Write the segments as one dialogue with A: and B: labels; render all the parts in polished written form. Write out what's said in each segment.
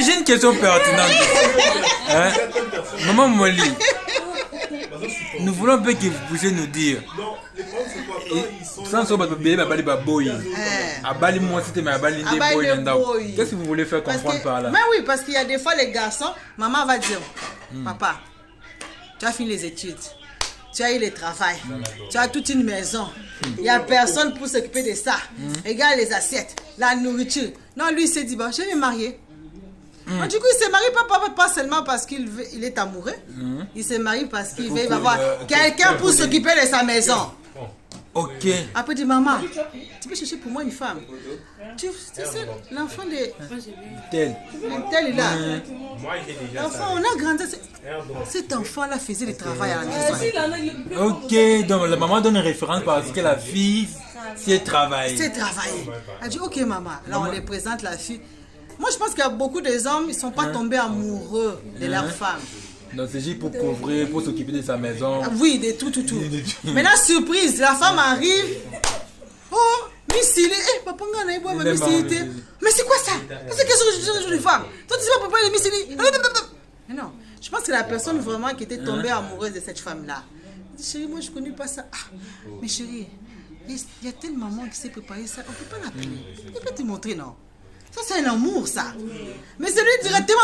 A: J'ai une question pertinente. Hein? Maman Molly, nous voulons un peu que vous puissiez nous dire.
B: Non, les problèmes c'est quoi quand ils sont
A: Sans ça, bébé, abali baboy. Abali moi c'était mais abali des boy nandao. Qu'est-ce que vous voulez faire comprendre par là?
C: Mais oui, parce qu'il y a des fois les garçons, maman va dire, papa, tu as fini les études, tu as eu le travail, tu as toute une maison, il n'y a personne pour s'occuper de ça. Regarde les assiettes, la nourriture. Non, lui il s'est dit, bon, je vais me marier. Donc, du coup, il se marie pas seulement parce qu'il est amoureux, il se marie parce qu'il veut avoir quelqu'un pour s'occuper de sa maison.
A: Ok.
C: Après, il dit, maman, tu peux chercher pour moi une femme. Tu sais, l'enfant de
A: Tel.
C: tel est là.
B: Moi j'ai déjà
C: L'enfant, on a grandi. Cet enfant-là faisait le travail à la maison.
A: Ok, donc la maman donne une référence parce que la fille sait travailler.
C: C'est travailler. Elle dit, ok maman, là on les présente la fille. Moi je pense qu'il y a beaucoup des hommes, ils ne sont pas tombés amoureux de leur femme.
A: Donc c'est juste pour couvrir, pour s'occuper de sa maison.
C: Oui, de tout. Maintenant, surprise, la femme arrive. Oh, Missile, papa, mais c'est quoi ça? C'est qu'est-ce que je de femme? Toi, tu sais pas, papa, il est Missile. Mais non, je pense que la personne vraiment qui était tombée amoureuse de cette femme-là. Elle dit, chérie, moi je ne connais pas ça. Ah, mais chérie, il y a telle maman qui s'est préparée ça, on ne peut pas l'appeler. Je peux te montrer, non? Ça, c'est un amour, ça. Mais c'est lui directement,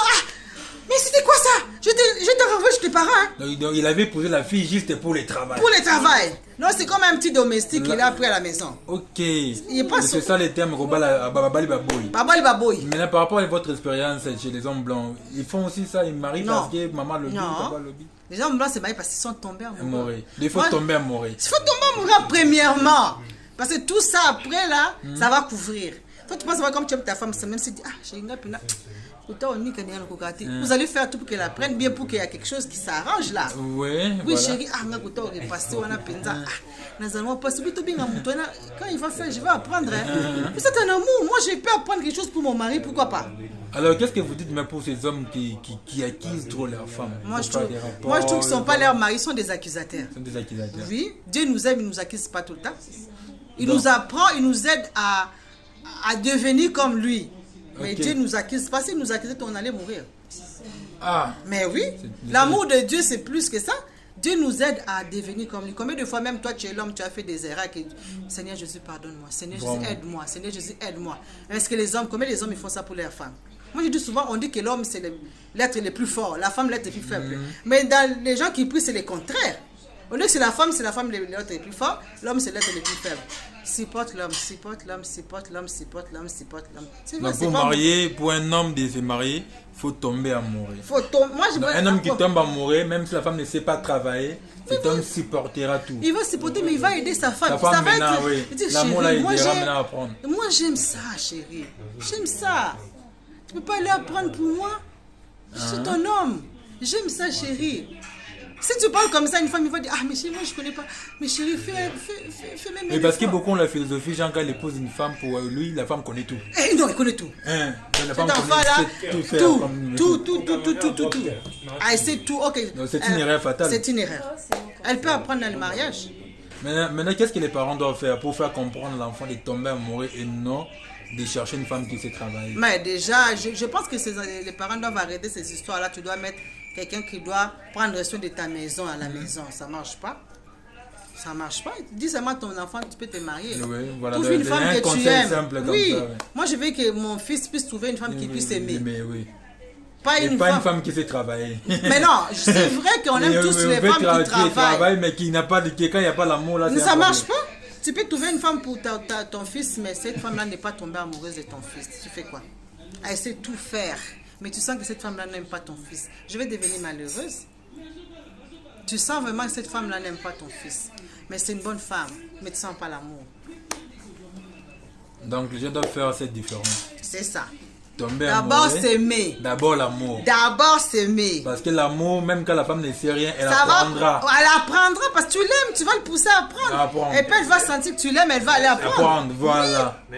C: mais c'était quoi ça? Je te renvoie chez tes parents. Hein?
A: Donc il avait posé la fille juste pour le travail.
C: Pour le travail. Non, c'est comme un petit domestique qu'il a pris à la maison.
A: Ok.
C: C'est
A: ça le terme Babali Baboy.
C: Babali Baboy.
A: Maintenant, par rapport à votre expérience chez les hommes blancs, ils font aussi ça, ils marient parce que maman le dit, papa le dit.
C: Les hommes blancs, c'est marié parce qu'ils sont tombés amoureux.
A: Il faut tomber amoureux.
C: Il faut tomber amoureux premièrement. Parce que tout ça après là, ça va couvrir. Toi, tu penses comme tu aimes ta femme, c'est même si tu dis, j'ai une pena. Vous allez faire tout pour qu'elle apprenne bien, pour qu'il y ait quelque chose qui s'arrange là.
A: Oui,
C: voilà. Chérie, quand il va faire, je vais apprendre. Hein. C'est un amour. Moi, je peux apprendre quelque chose pour mon mari, pourquoi pas?
A: Alors, qu'est-ce que vous dites même pour ces hommes qui accusent trop leurs femmes?
C: Moi, je trouve qu'ils ne sont pas leurs maris, ils sont des accusateurs.
A: Ils sont des accusateurs.
C: Oui, Dieu nous aime, il ne nous accuse pas tout le temps. Il nous apprend, il nous aide à devenir comme lui. Mais Dieu nous accuse, parce qu'il nous accusait, on allait mourir.
A: Ah.
C: Mais oui, l'amour de Dieu, c'est plus que ça. Dieu nous aide à devenir comme lui. Combien de fois, même toi, tu es l'homme, tu as fait des erreurs. Seigneur Jésus, pardonne-moi. Seigneur Jésus, aide-moi. Seigneur Jésus, aide-moi. Est-ce que les hommes, combien les hommes ils font ça pour leurs femmes? Moi, je dis souvent, on dit que l'homme, c'est l'être le plus fort. La femme, l'être le plus faible. Mais dans les gens qui prient, c'est le contraire. Au lieu que c'est la femme l'être le plus fort. L'homme, c'est l'être le plus faible. Supporte l'homme, supporte l'homme, supporte l'homme, supporte l'homme, supporte l'homme.
A: Donc pour marier, pour un homme de se marier, il faut tomber amoureux.
C: Un
A: homme qui tombe amoureux, même si la femme ne sait pas travailler, cet homme supportera tout.
C: Il va supporter, mais il va aider sa femme.
A: Sa femme
C: ça
A: maintenant, oui. L'amour là, il ira maintenant apprendre.
C: Moi j'aime ça, chérie. J'aime ça. Tu peux pas aller apprendre pour moi? Je suis ton homme. J'aime ça, chérie. Si tu parles comme ça, une femme, il va dire, ah, mais chérie, moi, je ne connais pas. Mais chérie, fais même.
A: Mais parce que beaucoup ont la philosophie, genre, quand il épouse une femme, pour lui, la femme connaît tout.
C: Eh non, il connaît tout.
A: La femme connaît
C: tout. Ah, elle sait tout, ok.
A: C'est une erreur fatale.
C: C'est une erreur. Elle peut apprendre dans le mariage.
A: Maintenant, qu'est-ce que les parents doivent faire pour faire comprendre l'enfant de tomber amoureux et non de chercher une femme qui sait travailler?
C: Mais déjà, je pense que les parents doivent arrêter ces histoires-là. Tu dois mettre quelqu'un qui doit prendre soin de ta maison à la maison. Ça ne marche pas. Ça ne marche pas. Dis seulement à ton enfant, tu peux te marier.
A: Oui, voilà.
C: Trouve une femme que tu aimes.
A: Simple
C: oui.
A: Comme ça, oui.
C: Moi, je veux que mon fils puisse trouver une femme qui puisse aimer.
A: Mais oui.
C: Pas une
A: femme qui sait travailler.
C: Mais non, c'est vrai qu'on aime tous les femmes qui travaillent.
A: Mais qui n'a pas de quand il n'y a pas l'amour là.
C: Ça ne marche pas. Tu peux trouver une femme pour ton fils, mais cette femme-là n'est pas tombée amoureuse de ton fils. Tu fais quoi? Elle sait tout faire. Mais tu sens que cette femme-là n'aime pas ton fils. Je vais devenir malheureuse. Tu sens vraiment que cette femme-là n'aime pas ton fils. Mais c'est une bonne femme. Mais tu ne sens pas l'amour.
A: Donc, je dois faire cette différence.
C: C'est ça.
A: D'abord
C: s'aimer.
A: D'abord l'amour.
C: D'abord s'aimer.
A: Parce que l'amour, même quand la femme ne sait rien, elle apprendra.
C: Elle apprendra parce que tu l'aimes, tu vas le pousser à apprendre. Et puis elle va sentir que tu l'aimes, elle va aller apprendre.
A: Voilà.
C: Oui.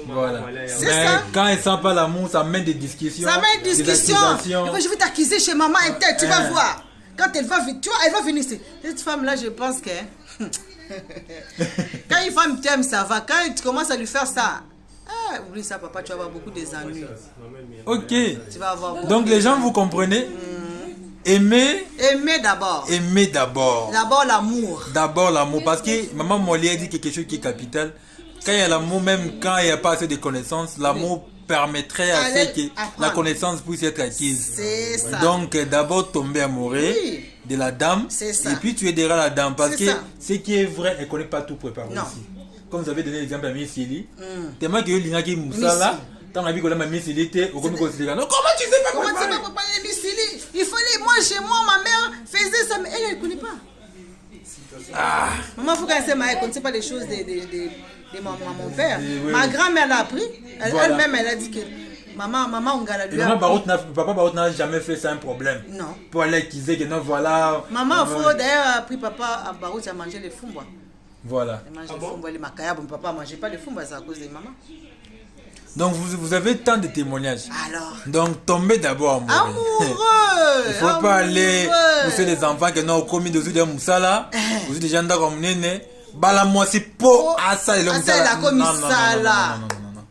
A: Voilà.
C: Mais
A: ça. Quand elle ne sent pas l'amour, ça mène des discussions.
C: Ça mène des discussions. Je vais t'accuser chez maman et tête, tu vas voir. Quand elle va venir, tu vois, elle va venir ici. Cette femme-là, je pense que... quand une femme t'aime, ça va. Quand tu commences à lui faire ça... Ah, oublie ça, papa, tu vas avoir beaucoup des ennuis.
A: Ok.
C: Tu vas avoir beaucoup
A: Donc les gens, vous comprenez? Aimer.
C: Aimer d'abord.
A: Aimer d'abord.
C: D'abord l'amour.
A: D'abord l'amour. Parce que maman Molly a dit quelque chose qui est capital. Quand il y a l'amour, même quand il n'y a pas assez de connaissances, l'amour permettrait à ce que la connaissance puisse être acquise.
C: C'est ça.
A: Donc d'abord tomber amoureux de la dame.
C: C'est ça.
A: Et puis tu aideras la dame. Parce que
C: ça.
A: ce qui est vrai, elle ne connaît pas tout préparé aussi. Comme vous avez donné l'exemple à Miss Sili. Tellement que Lina qui Moussa là. Tant la vie que la Miss Sili était au comité considéré. Non, comment tu sais pas
C: Comment tu sais pas préparer Miss Sili? Il fallait, moi chez moi, ma mère faisait ça, mais elle ne connaît pas.
A: Ah.
C: Maman, faut qu'elle sait, elle ne connaissait pas les choses de mon père.
A: Oui,
C: Ma
A: oui.
C: grand-mère l'a appris.
A: Voilà.
C: Elle-même, elle a dit que maman Ongala lui a
A: Papa Barot n'a jamais fait ça un problème.
C: Non.
A: Pour aller acquiser que non, voilà.
C: Maman Fo, d'ailleurs, a pris papa à Barot, il a mangé les fumbois.
A: Voilà.
C: Il a mangé les fumbois, les macayabes. Mon papa ne mangeait pas les fumbois, c'est à cause de maman.
A: Donc vous avez tant de témoignages.
C: Alors.
A: Donc tombez d'abord amoureux.
C: Amoureux.
A: Il ne faut pas aller pousser les enfants qui n'ont commis de de Moussala. Vous êtes déjà comme nene. Bala moi c'est pour ça et le
C: Moussala. Non, non,
A: non.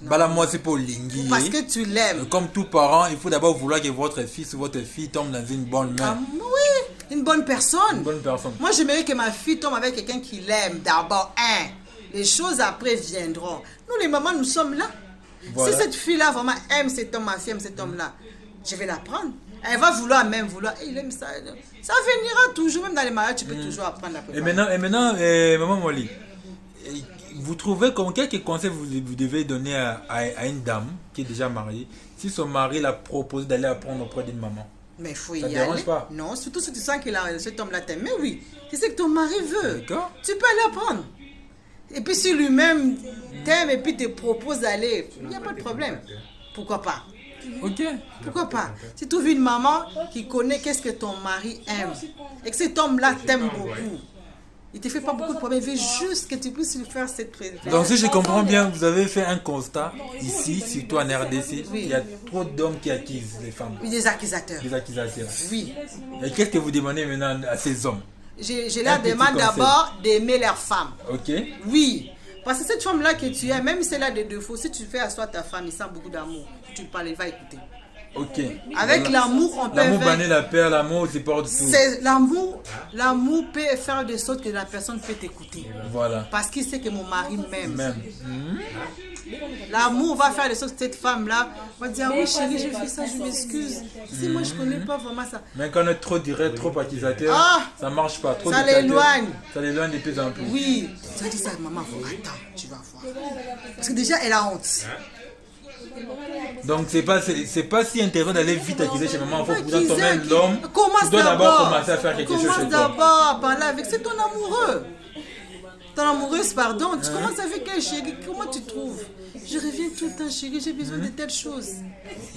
A: Bala moi c'est pour Lingui.
C: Parce que tu l'aimes.
A: Comme tout parent, il faut d'abord vouloir que votre fils ou votre fille tombe dans une bonne main.
C: Oui, une bonne personne.
A: Une bonne personne.
C: Moi, j'aimerais que ma fille tombe avec quelqu'un qui l'aime d'abord. Les choses après viendront. Nous, les mamans, nous sommes là.
A: Voilà.
C: Si cette fille-là vraiment aime cet homme, ma fille aime cet homme-là, je vais la prendre. Elle va vouloir même vouloir. Il aime ça. Ça venira toujours. Même dans les mariages, tu peux toujours apprendre à préparer.
A: Et maintenant maman Molly, vous trouvez quelques conseils vous devez donner à une dame qui est déjà mariée si son mari l'a proposé d'aller apprendre auprès d'une maman?
C: Mais il faut y
A: Ça
C: aller.
A: te dérange pas?
C: Non, surtout si tu sens que cet homme-là t'aime. Mais oui, c'est ce que ton mari veut.
A: D'accord.
C: Tu peux aller apprendre. Et puis si lui-même t'aime et puis te propose d'aller, il n'y a pas de problème. Pourquoi pas?
A: Ok.
C: Pourquoi pas? Si tu trouves une maman qui connaît qu'est-ce que ton mari aime et que cet homme-là t'aime beaucoup, il ne te fait pas beaucoup de problèmes, il veut juste que tu puisses lui faire cette présentation.
A: Donc si je comprends bien, vous avez fait un constat ici, surtout en RDC, il y a trop d'hommes qui accusent les femmes.
C: Oui, des accusateurs.
A: Des accusateurs.
C: Oui.
A: Et qu'est-ce que vous demandez maintenant à ces hommes?
C: Je leur demande d'abord d'aimer leurs femmes.
A: Ok.
C: Oui. Parce que cette femme-là que tu aimes, même si elle a des défauts, si tu fais asseoir ta femme, il sent beaucoup d'amour. Tu lui parles, il va écouter.
A: Ok.
C: Avec l'amour, on peut
A: L'amour
C: faire...
A: bannit la paix, l'amour supporte tout.
C: C'est l'amour. L'amour peut faire de sorte que la personne peut t'écouter.
A: Voilà.
C: Parce qu'il sait que mon mari m'aime.
A: Même.
C: L'amour va faire de sorte que cette femme-là va dire, oui chérie, j'ai fait ça, je m'excuse. Si moi je connais pas vraiment ça.
A: Mais quand on est trop direct, trop accusateur, ça marche pas. Trop
C: ça
A: dictateur,
C: l'éloigne.
A: Ça l'éloigne de plus en plus.
C: Oui. Tu vas dire ça, maman, attends, tu vas voir. Parce que déjà, elle a honte.
A: Donc c'est pas si intéressant d'aller vite accuser chez maman. Il faut que
C: Accuser,
A: toi même l'homme, tu dois d'abord commencer à faire quelque chose chez
C: Commence
A: toi.
C: d'abord à parler avec, c'est ton amoureux. Ton amoureuse, pardon. Tu commences avec elle, chérie. Comment tu trouves? Je reviens tout le temps, chérie, j'ai besoin de telles choses.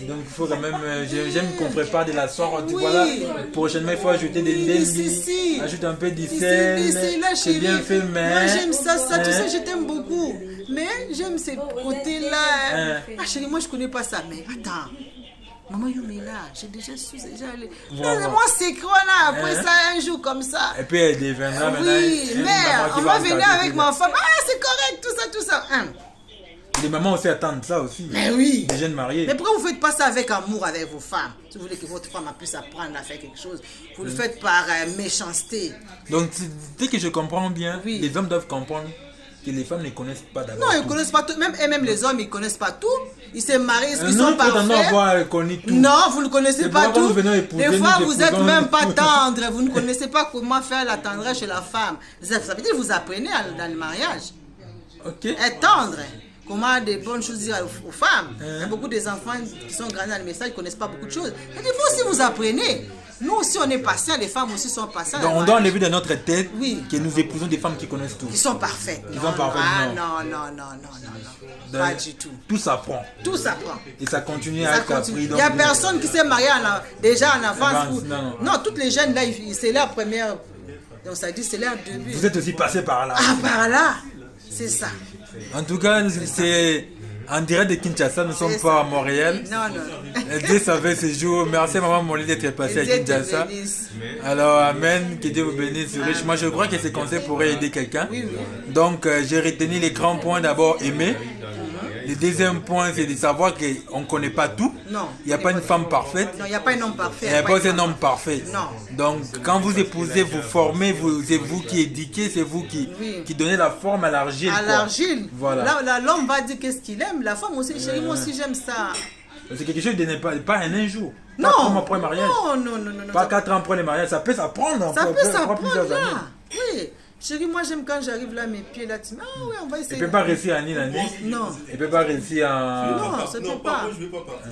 A: Donc il faut quand même, j'aime qu'on prépare de la sorte.
C: Oui.
A: Voilà, prochainement il faut ajouter des
C: si.
A: ajoute un peu
C: C'est
A: d'icelle,
C: là,
A: c'est
C: chérie.
A: bien fait, mais...
C: Moi, j'aime ça, tu sais, je t'aime beaucoup. Mais j'aime ces côtés-là. Ah, chérie, moi, je connais pas ça. Mais attends. Maman Youmela, j'ai déjà allé. Moi, c'est quoi là? Après ça, un jour comme ça.
A: Et puis elle deviendra maintenant.
C: Oui, mais on va venir avec ma femme. Ah, c'est correct, tout ça.
A: Les mamans aussi attendent ça aussi.
C: Mais oui.
A: Les jeunes mariés.
C: Mais pourquoi vous ne faites pas ça avec amour avec vos femmes? Si vous voulez que votre femme puisse apprendre à faire quelque chose, vous le faites par méchanceté.
A: Donc, dès que je comprends bien,
C: Oui.
A: les hommes doivent comprendre que les femmes ne connaissent pas d'abord.
C: Non, ils ne connaissent pas tout. Même les hommes, ils ne connaissent pas tout. Ils se marient, ils sont parfaits.
A: Avoir connu tout.
C: Non, vous ne connaissez pas tout. Des fois, vous n'êtes même pas
A: tout.
C: tendre. Vous ne connaissez pas comment faire la tendresse chez la femme. Ça veut dire que vous apprenez dans le mariage.
A: Ok.
C: Être tendre. Comment des bonnes choses dire aux femmes. Il y a beaucoup des enfants qui sont grandis dans le message, ils ne connaissent pas beaucoup de choses. Et vous aussi, vous apprenez. Nous aussi, on est patients, les femmes aussi sont patientes.
A: Donc, on doit enlever de notre tête
C: Oui.
A: que nous épousons des femmes qui connaissent tout.
C: Ils sont parfaites.
A: Ils sont parfaites,
C: non. Pas du tout.
A: Tout s'apprend.
C: Tout s'apprend.
A: Et ça continue
C: Ça
A: à
C: continue. Il n'y a personne qui s'est marié déjà en avance.
A: Non.
C: Toutes les jeunes, là, c'est leur première... Donc, ça dit, c'est leur début.
A: Vous êtes aussi passé par là.
C: Ah, par là. C'est ça.
A: En tout cas, c'est en direct de Kinshasa, nous ne sommes pas à Montréal.
C: Non.
A: Dieu savait ce jour. Merci maman Molly d'être passée à Kinshasa. Alors, amen, que Dieu vous bénisse richement. Je crois que ces conseils pourraient aider quelqu'un.
C: Oui.
A: Donc, j'ai retenu les grands points. D'abord, aimer. Le deuxième point, c'est de savoir qu'on ne connaît pas tout.
C: Non.
A: Il n'y a pas une femme parfaite.
C: Non, il n'y a pas un homme parfait.
A: Il n'y a pas un homme parfait.
C: Non.
A: Donc, quand vous épousez, vous formez, c'est vous qui éduquez, c'est vous qui donnez la forme à l'argile.
C: À l'argile.
A: Voilà.
C: Là, l'homme va dire qu'est-ce qu'il aime. La femme aussi, chérie, moi aussi j'aime ça.
A: C'est quelque chose de pas en un jour.
C: Non.
A: 4 ans après le mariage.
C: Non.
A: Pas 4 ans après le mariage. Ça peut s'apprendre.
C: Ça peut
A: s'apprendre
C: s'apprendre là. Oui. Chérie, moi j'aime quand j'arrive là, mes pieds là, tu dis, ah ouais, on va essayer.
A: Elle ne peut pas réussir en une année.
C: Non.
A: Elle ne peut pas réussir en...
C: Non, ça ne peut pas.
B: Moi, je ne veux pas partir.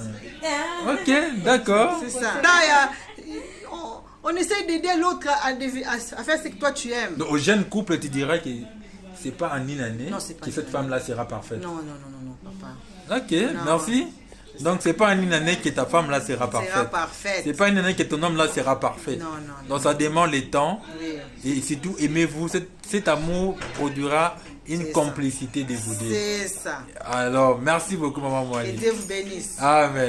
A: Ok, d'accord.
C: C'est ça. Là, on essaye d'aider l'autre à faire ce que toi tu aimes.
A: Donc, aux jeunes couples, tu dirais que c'est pas en une année que cette femme-là sera parfaite.
C: Non, papa.
A: Ok, merci. Donc, c'est pas en une année que ta femme-là sera parfaite. C'est pas une année que ton homme-là sera parfait.
C: Non.
A: Donc, ça demande le temps.
C: Oui.
A: Et surtout, aimez-vous. Cet amour produira une complicité de vous deux.
C: C'est ça.
A: Alors, merci beaucoup, maman Mwali.
C: Et Dieu vous bénisse.
A: Amen.